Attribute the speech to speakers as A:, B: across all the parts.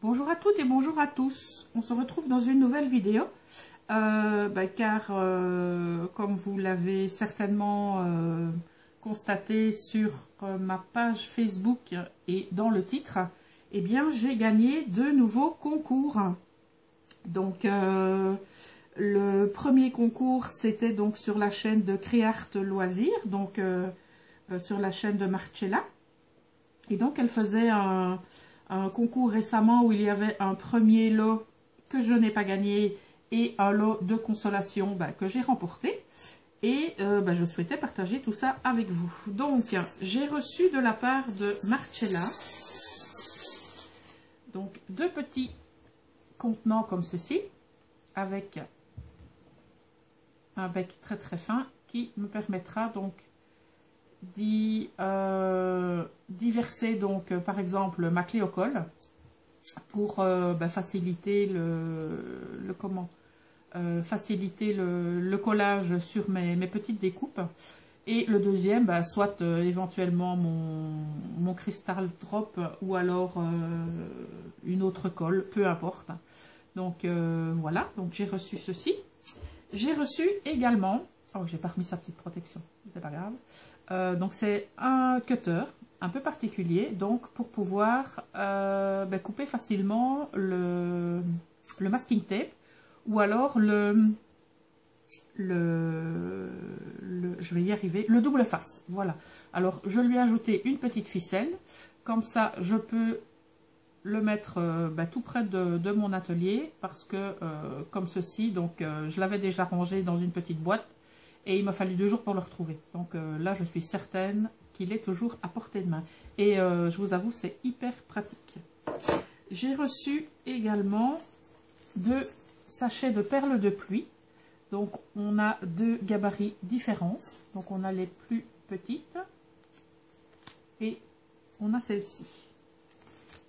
A: Bonjour à toutes et bonjour à tous. On se retrouve dans une nouvelle vidéo car comme vous l'avez certainement constaté sur ma page Facebook et dans le titre, eh bien j'ai gagné deux nouveaux concours. Donc le premier concours c'était donc sur la chaîne de Créart Loisirs, donc sur la chaîne de Marcella. Et donc elle faisait un concours récemment où il y avait un premier lot que je n'ai pas gagné et un lot de consolation que j'ai remporté. Et je souhaitais partager tout ça avec vous. Donc j'ai reçu de la part de Marcella donc deux petits contenants comme ceci avec un bec très très fin qui me permettra donc d'y verser donc par exemple ma clé au col pour faciliter faciliter le collage sur mes petites découpes, et le deuxième soit éventuellement mon cristal drop ou alors une autre colle, peu importe. Donc voilà, donc j'ai reçu ceci. J'ai reçu également, oh j'ai pas remis sa petite protection, c'est pas grave. Donc c'est un cutter un peu particulier, donc pour pouvoir couper facilement le masking tape ou alors je vais y arriver, le double face. Voilà. Alors je lui ai ajouté une petite ficelle, comme ça je peux le mettre tout près de mon atelier, parce que comme ceci, donc je l'avais déjà rangé dans une petite boîte. Et il m'a fallu 2 jours pour le retrouver. Donc là, je suis certaine qu'il est toujours à portée de main. Et je vous avoue, c'est hyper pratique. J'ai reçu également 2 sachets de perles de pluie. Donc on a 2 gabarits différents. Donc on a les plus petites. Et on a celle-ci.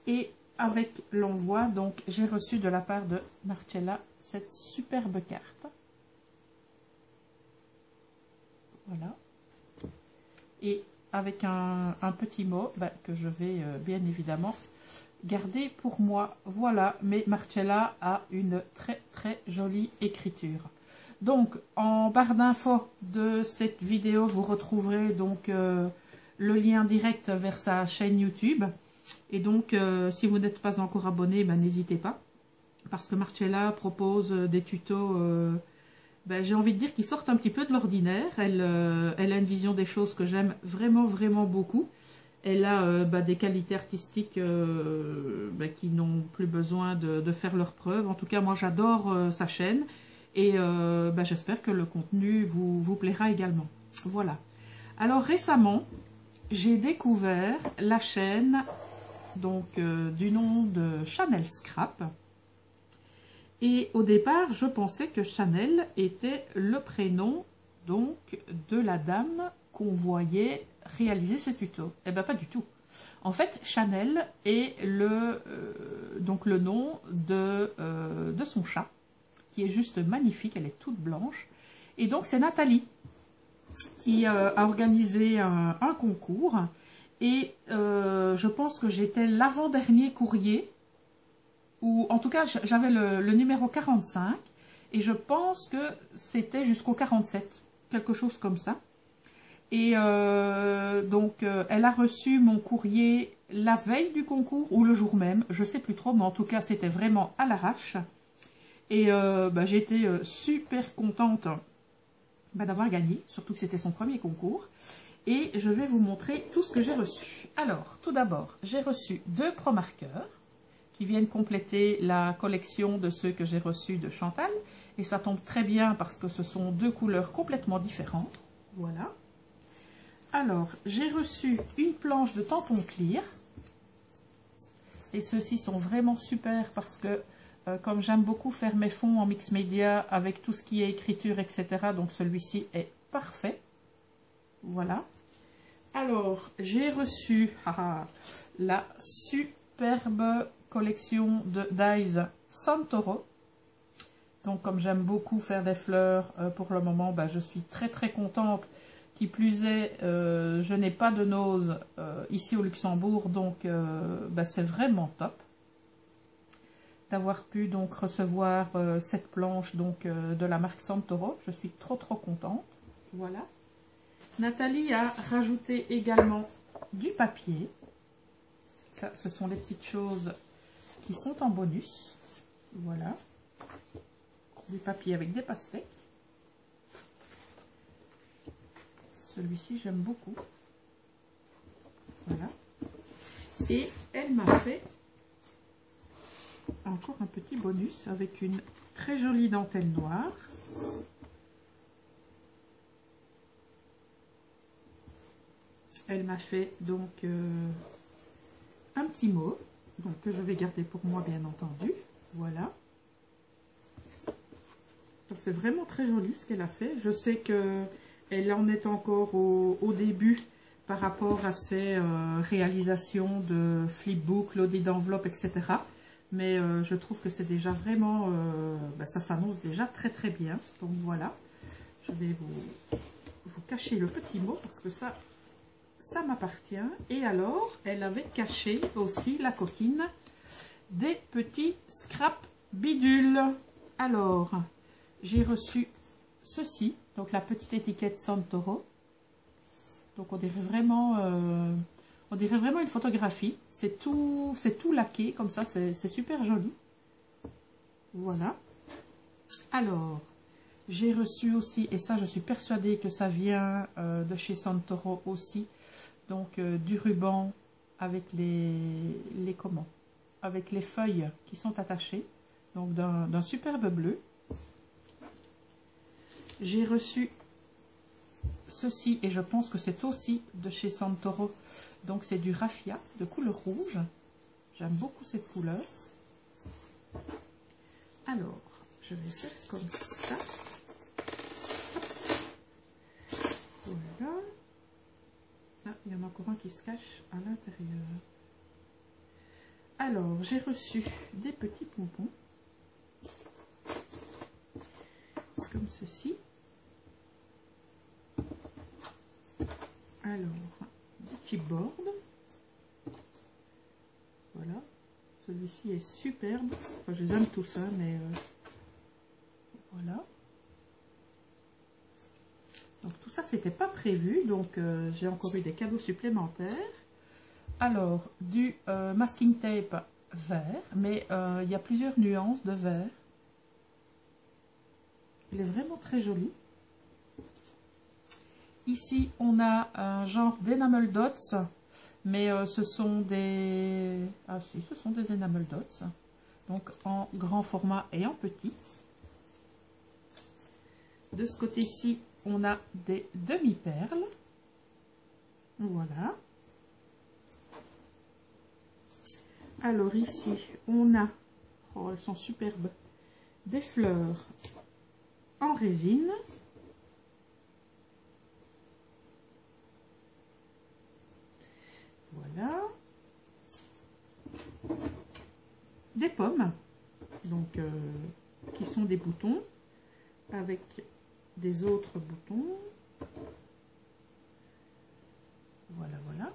A: Et avec l'envoi, donc j'ai reçu de la part de Marcella cette superbe carte. Voilà, et avec un petit mot que je vais bien évidemment garder pour moi. Voilà, mais Marcella a une très très jolie écriture. Donc en barre d'infos de cette vidéo, vous retrouverez donc le lien direct vers sa chaîne YouTube. Et donc si vous n'êtes pas encore abonné, n'hésitez pas, parce que Marcella propose des tutos j'ai envie de dire qu'ils sortent un petit peu de l'ordinaire. Elle a une vision des choses que j'aime vraiment, vraiment beaucoup. Elle a des qualités artistiques qui n'ont plus besoin de faire leurs preuves. En tout cas, moi, j'adore sa chaîne. Et j'espère que le contenu vous plaira également. Voilà. Alors, récemment, j'ai découvert la chaîne donc, du nom de Chanel Scrap. Et au départ, je pensais que Chanel était le prénom donc de la dame qu'on voyait réaliser ces tutos. Eh bien, pas du tout. En fait, Chanel est le nom de son chat, qui est juste magnifique. Elle est toute blanche. Et donc, c'est Nathalie qui a organisé un concours. Et je pense que j'étais l'avant-dernier courrier, ou en tout cas j'avais le numéro 45 et je pense que c'était jusqu'au 47, quelque chose comme ça. Et donc elle a reçu mon courrier la veille du concours ou le jour même, je sais plus trop, mais en tout cas c'était vraiment à l'arrache. Et j'étais super contente d'avoir gagné, surtout que c'était son premier concours. Et je vais vous montrer tout ce que j'ai reçu. Alors tout d'abord, j'ai reçu 2 Pro marqueurs qui viennent compléter la collection de ceux que j'ai reçus de Chantal. Et ça tombe très bien parce que ce sont 2 couleurs complètement différentes. Voilà. Alors, j'ai reçu une planche de tampon clear. Et ceux-ci sont vraiment super parce que, comme j'aime beaucoup faire mes fonds en mix média avec tout ce qui est écriture, etc. Donc celui-ci est parfait. Voilà. Alors, j'ai reçu la superbe collection de Dies Santoro. Donc comme j'aime beaucoup faire des fleurs pour le moment, je suis très très contente. Qui plus est, je n'ai pas de nose ici au Luxembourg, donc c'est vraiment top. d'avoir pu donc recevoir cette planche donc de la marque Santoro. Je suis trop contente. Voilà. Nathalie a rajouté également du papier. Ça, ce sont les petites choses qui sont en bonus. Voilà. Du papier avec des pastèques. Celui-ci, j'aime beaucoup. Voilà. Et elle m'a fait encore un petit bonus avec une très jolie dentelle noire. Elle m'a fait donc un petit mot, donc que je vais garder pour moi bien entendu. Voilà. Donc c'est vraiment très joli ce qu'elle a fait. Je sais que elle en est encore au début par rapport à ses réalisations de flipbook, loaded d'enveloppe, etc. Mais je trouve que c'est déjà vraiment, ça s'annonce déjà très bien. Donc voilà, je vais vous cacher le petit mot parce que ça m'appartient. Et alors, elle avait caché aussi la coquine des petits scrap bidules. Alors, j'ai reçu ceci, donc la petite étiquette Santoro. Donc on dirait vraiment une photographie. C'est tout laqué comme ça, c'est super joli. Voilà. Alors, j'ai reçu aussi, et ça je suis persuadée que ça vient de chez Santoro aussi, donc du ruban avec avec les feuilles qui sont attachées, donc d'un superbe bleu. J'ai reçu ceci, et je pense que c'est aussi de chez Santoro, donc c'est du raffia de couleur rouge. J'aime beaucoup cette couleur. Alors, je vais faire comme ça. Voilà. Ah, il y en a encore un qui se cache à l'intérieur. Alors, j'ai reçu des petits pompons. Comme ceci. Alors, des chipboard. Voilà. Celui-ci est superbe. Enfin, je les aime tous, hein, mais voilà. Donc tout ça, c'était pas prévu. Donc j'ai encore eu des cadeaux supplémentaires. Alors, du masking tape vert, mais il y a plusieurs nuances de vert. Il est vraiment très joli. Ici, on a un genre d'enamel dots, mais ce sont des... Ah si, ce sont des enamel dots. Donc en grand format et en petit. De ce côté-ci, on a des demi-perles. Voilà. Alors ici, on a... Oh, elles sont superbes. Des fleurs en résine. Voilà. Des pommes, donc qui sont des boutons avec des autres boutons. Voilà, voilà.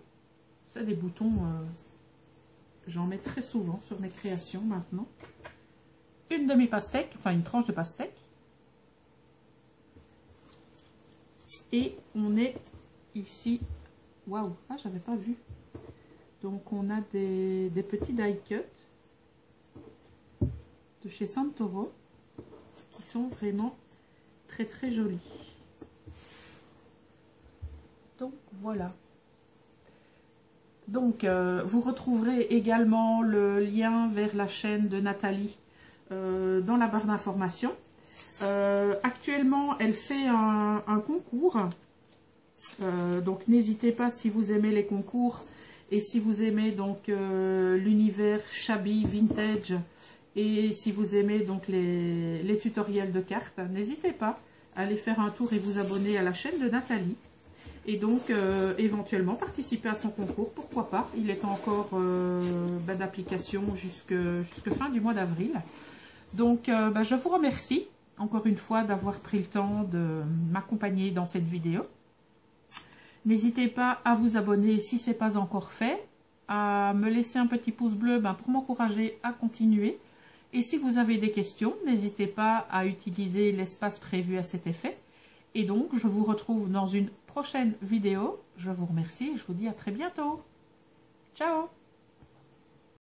A: C'est des boutons, j'en mets très souvent sur mes créations maintenant. Une demi-pastèque, enfin une tranche de pastèque. Et on est ici, waouh, ah j'avais pas vu. Donc on a des petits die cut de chez Santoro qui sont vraiment très jolis. Donc voilà. Donc vous retrouverez également le lien vers la chaîne de Nathalie dans la barre d'informations. Actuellement, elle fait un concours. Donc n'hésitez pas si vous aimez les concours et si vous aimez donc l'univers shabby vintage et si vous aimez donc les tutoriels de cartes, n'hésitez pas à aller faire un tour et vous abonner à la chaîne de Nathalie et donc éventuellement participer à son concours, pourquoi pas. Il est encore d'application jusque fin du mois d'avril. Donc je vous remercie encore une fois d'avoir pris le temps de m'accompagner dans cette vidéo. N'hésitez pas à vous abonner si ce n'est pas encore fait, à me laisser un petit pouce bleu pour m'encourager à continuer Et si vous avez des questions, n'hésitez pas à utiliser l'espace prévu à cet effet. Et donc, je vous retrouve dans une prochaine vidéo. Je vous remercie et je vous dis à très bientôt. Ciao!